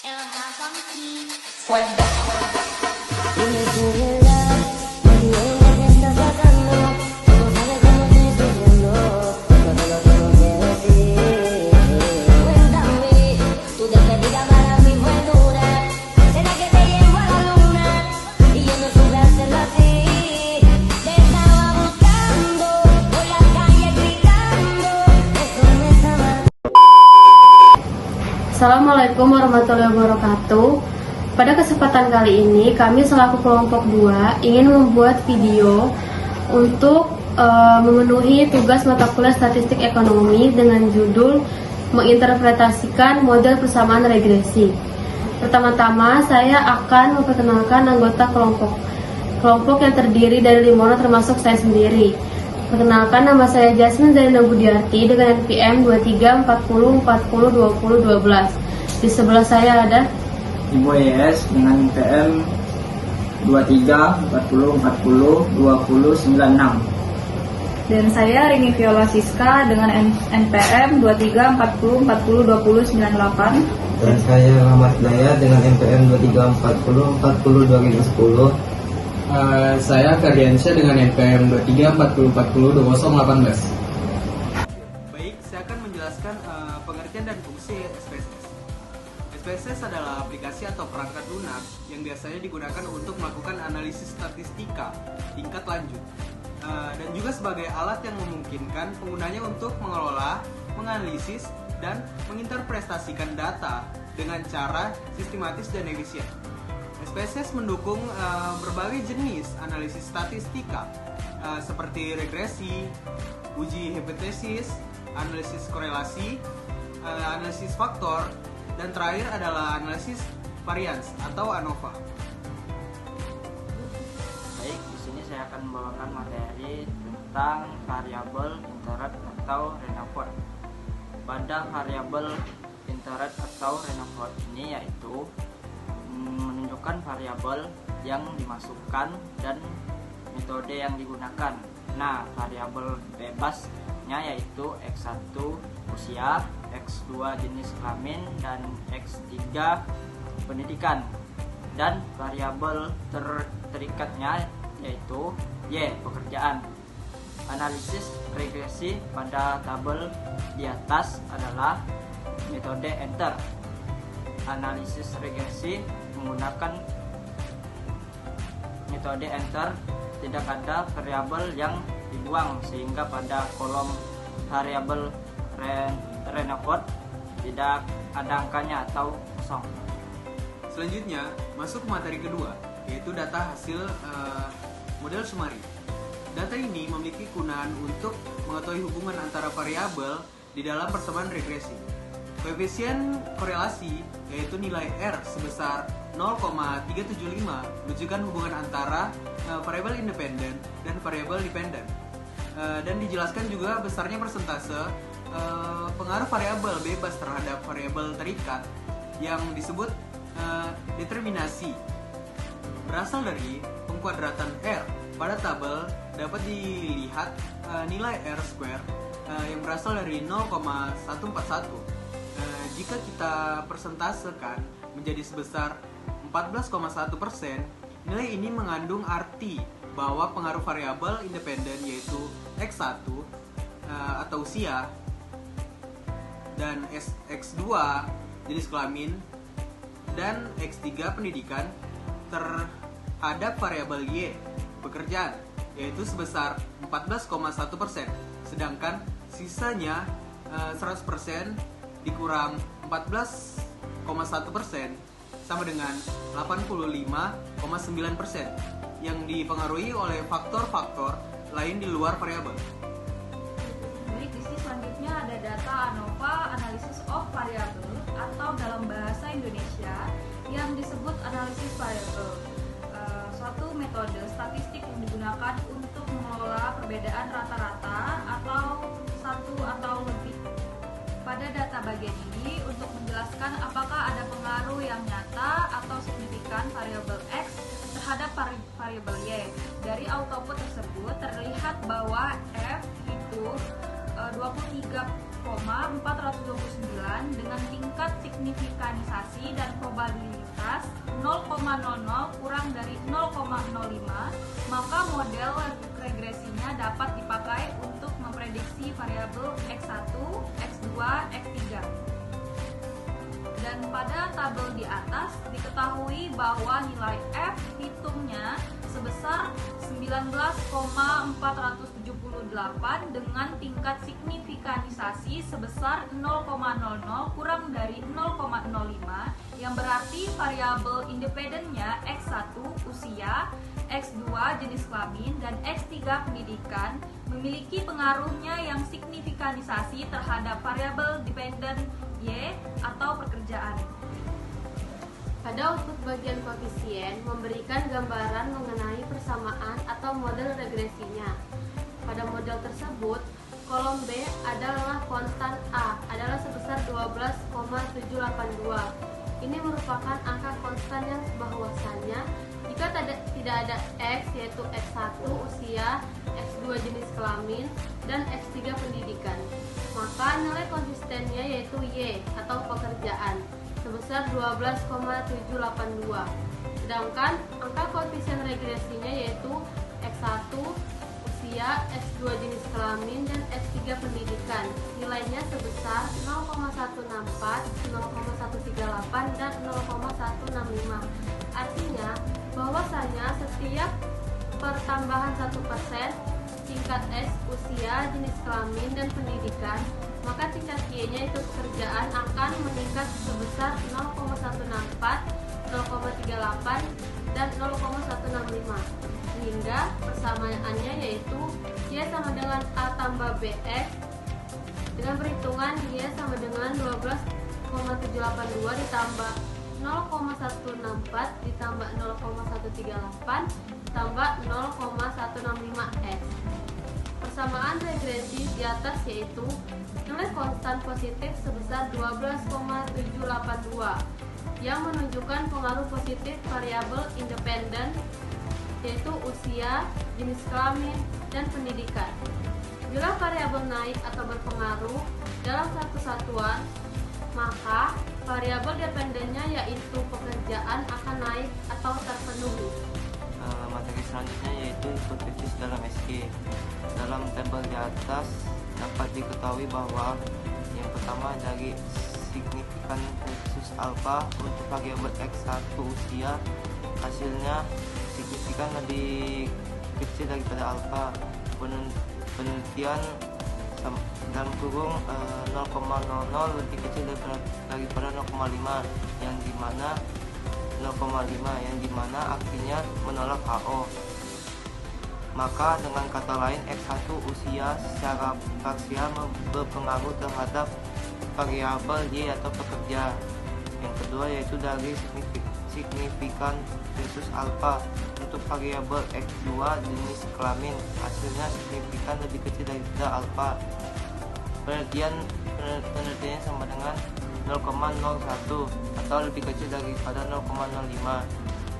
Dime tu verdad, y ella que está sacando, tú no sabes cómo estoy sufriendo, no te lo tengo que decir. Cuéntame, tu despedida para mí fue dura, será que te llevo a la luna, y yo no supe hacerlo así. Te estaba buscando, por la calle gritando, eso me estaba. Assalamualaikum warahmatullahi wabarakatuh. Pada kesempatan kali ini, kami selaku kelompok 2 ingin membuat video untuk memenuhi tugas mata kuliah statistik ekonomi dengan judul menginterpretasikan model persamaan regresi. Pertama-tama, saya akan memperkenalkan anggota kelompok yang terdiri dari 5 orang termasuk saya sendiri. Perkenalkan, nama saya Jasmine Zarina Budiarti dengan NPM 2340402012. Di sebelah saya ada Ibu YS dengan NPM 2340402096. Dan saya Rini Viola Siska dengan NPM 2340402098. Dan saya Rahmat Daya dengan NPM 2340402010. Saya Ferdiansyah dengan NPM 2340402018. Baik, saya akan menjelaskan pengertian dan fungsi SPSS. SPSS adalah aplikasi atau perangkat lunak yang biasanya digunakan untuk melakukan analisis statistika tingkat lanjut dan juga sebagai alat yang memungkinkan penggunanya untuk mengelola, menganalisis, dan menginterpretasikan data dengan cara sistematis dan efisien. SPSS mendukung berbagai jenis analisis statistika seperti regresi, uji hipotesis, analisis korelasi, analisis faktor, dan terakhir adalah analisis varians atau ANOVA. Baik, di sini saya akan membawakan materi tentang variabel interest atau Raynaud. Pada variabel interest atau Raynaud ini yaitu menunjukkan variabel yang dimasukkan dan metode yang digunakan. Nah, variabel bebasnya yaitu X1 usia, X2 jenis kelamin, dan X3 pendidikan. Dan variabel terikatnya yaitu Y pekerjaan. Analisis regresi pada tabel di atas adalah metode enter. Analisis regresi menggunakan metode enter, tidak ada variabel yang dibuang sehingga pada kolom variabel Raynaud tidak ada angkanya atau kosong. Selanjutnya, masuk ke materi kedua, yaitu data hasil model Sumari. Data ini memiliki kegunaan untuk mengetahui hubungan antara variabel di dalam persamaan regresi. Koefisien korelasi, yaitu nilai R sebesar 0,375, menunjukkan hubungan antara variabel independen dan variabel dependen. Dan dijelaskan juga besarnya persentase pengaruh variabel bebas terhadap variabel terikat yang disebut determinasi. Berasal dari pengkuadratan R. Pada tabel dapat dilihat nilai R square yang berasal dari 0,141. Jika kita persentasekan menjadi sebesar 14,1%, nilai ini mengandung arti bahwa pengaruh variabel independen yaitu X1 atau usia dan X2 jenis kelamin dan X3 pendidikan terhadap variabel Y pekerjaan yaitu sebesar 14,1%, sedangkan sisanya 100% dikurang 14,1% sama dengan 85,9% yang dipengaruhi oleh faktor-faktor lain di luar variabel. Baik, di sini selanjutnya ada data ANOVA, Analysis of Variable, atau dalam bahasa Indonesia yang disebut analisis variabel. Suatu metode statistik yang digunakan untuk mengelola perbedaan rata-rata atau satu atau lebih. Pada data bagian ini untuk menjelaskan apakah ada pengaruh yang nyata atau signifikan variabel X terhadap variabel Y. Dari output tersebut terlihat bahwa F itu 23 dengan tingkat signifikanisasi dan probabilitas 0,00 kurang dari 0,05, maka model regresinya dapat dipakai untuk memprediksi variabel X1, X2, X3. Dan pada tabel di atas diketahui bahwa nilai F hitungnya sebesar 19,478 dengan tingkat signifikanisasi sebesar 0,00 kurang dari 0,05, yang berarti variabel independennya X1 usia, X2 jenis kelamin, dan X3 pendidikan memiliki pengaruhnya yang signifikanisasi terhadap variabel dependen Y atau pekerjaan. Pada output bagian koefisien memberikan gambaran mengenai persamaan atau model regresinya. Pada model tersebut, kolom B adalah konstan A adalah sebesar 12,782. Ini merupakan angka konstan yang bahwasannya jika tidak ada X, yaitu X1 usia, X2 jenis kelamin, dan X3 pendidikan, maka nilai konsistennya yaitu Y atau pekerjaan sebesar 12,782. Sedangkan angka koefisien regresinya yaitu X1 usia, X2 jenis kelamin, dan X3 pendidikan, nilainya sebesar 0,164, 0,138, dan 0,165. Artinya bahwasanya setiap pertambahan 1% tingkat X usia, jenis kelamin, dan pendidikan, maka tingkat Y-nya itu pekerjaan akan meningkat sebesar 0,164, 0,38, dan 0,165, sehingga persamaannya yaitu Y sama dengan A tambah BX dengan perhitungan Y sama dengan 12,782 ditambah 0,164 ditambah 0,138 tambah 0,165X. Persamaan regresi di atas yaitu nilai konstan positif sebesar 12,782 yang menunjukkan pengaruh positif variabel independen yaitu usia, jenis kelamin, dan pendidikan. Bila variabel naik atau berpengaruh dalam satu satuan, maka variabel dependennya yaitu pekerjaan akan naik atau terpenuhi. Materi selanjutnya yaitu hipotesis dalam SG. Dalam tabel di atas dapat diketahui bahwa yang pertama dari signifikan versus alfa untuk variabel X1 usia, hasilnya signifikan lebih kecil daripada alfa. Penelitian dalam kurung 0,00 lebih kecil daripada 0,5 yang dimana 0,5 yang dimana artinya menolak HO. Maka dengan kata lain X1 usia secara parsial berpengaruh terhadap variabel Y atau pekerja. Yang kedua yaitu dari signifikan versus alfa untuk variabel X2 jenis kelamin, hasilnya signifikan lebih kecil daripada alfa. Penelitiannya sama dengan 0,01 atau lebih kecil daripada 0,05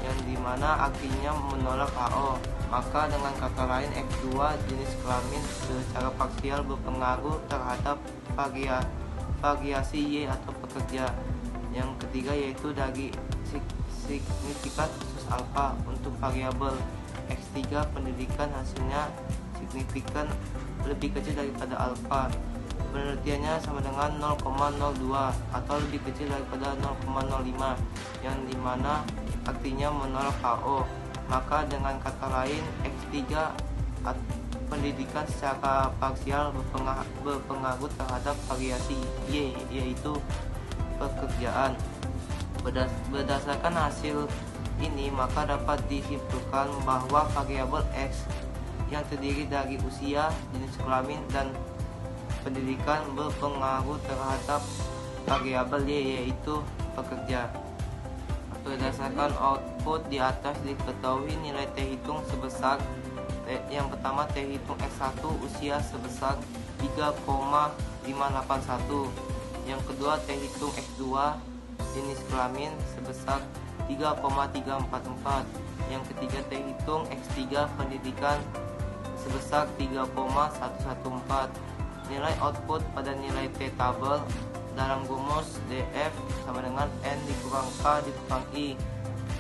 yang dimana artinya menolak HO. Maka dengan kata lain X2 jenis kelamin secara parsial berpengaruh terhadap variasi Y atau pekerja. Yang ketiga yaitu dari signifikan versus alfa untuk variabel X3 pendidikan, hasilnya signifikan lebih kecil daripada alfa. Penelitiannya sama dengan 0,02 atau lebih kecil daripada 0,05 yang dimana artinya menolak HO. Maka dengan kata lain X3 pendidikan secara parsial berpengaruh terhadap variasi Y yaitu pekerjaan. Berdasarkan hasil ini maka dapat disimpulkan bahwa variabel X yang terdiri dari usia, jenis kelamin, dan pendidikan berpengaruh terhadap variabel Y yaitu pekerja. Berdasarkan output di atas diketahui nilai T hitung sebesar yang pertama T hitung X1 usia sebesar 3,581, yang kedua T hitung X2 jenis kelamin sebesar 3,344, yang ketiga T hitung X3 pendidikan sebesar 3,114, nilai output pada nilai T tabel dalam rumus DF sama dengan N dikurang K dikurang I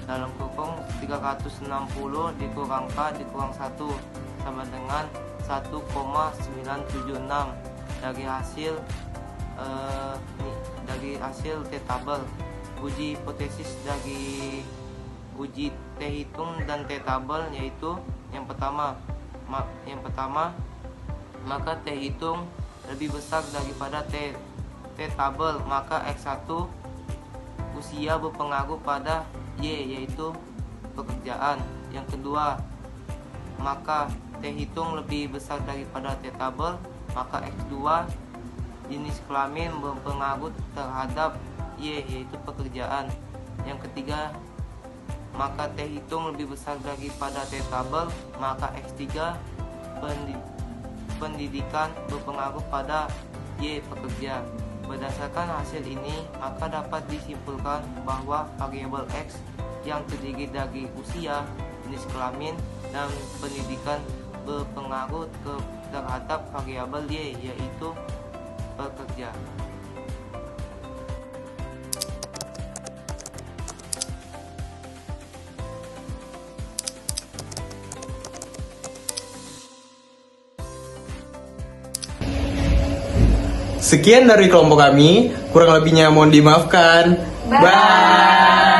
dalam kurung 360 dikurang K dikurang 1 sama dengan 1,976 dari hasil T tabel. Uji hipotesis dari uji T hitung dan T tabel yaitu yang pertama maka T hitung lebih besar daripada T tabel, maka X1 usia berpengaruh pada Y yaitu pekerjaan. Yang kedua, maka T hitung lebih besar daripada T tabel, maka X2 jenis kelamin berpengaruh terhadap Y yaitu pekerjaan. Yang ketiga, maka T hitung lebih besar daripada T tabel, maka X3 pendidikan berpengaruh pada Y pekerja. Berdasarkan hasil ini, maka dapat disimpulkan bahwa variabel X yang terdiri dari usia, jenis kelamin, dan pendidikan berpengaruh terhadap variabel Y yaitu pekerja. Sekian dari kelompok kami, kurang lebihnya mohon dimaafkan. Bye.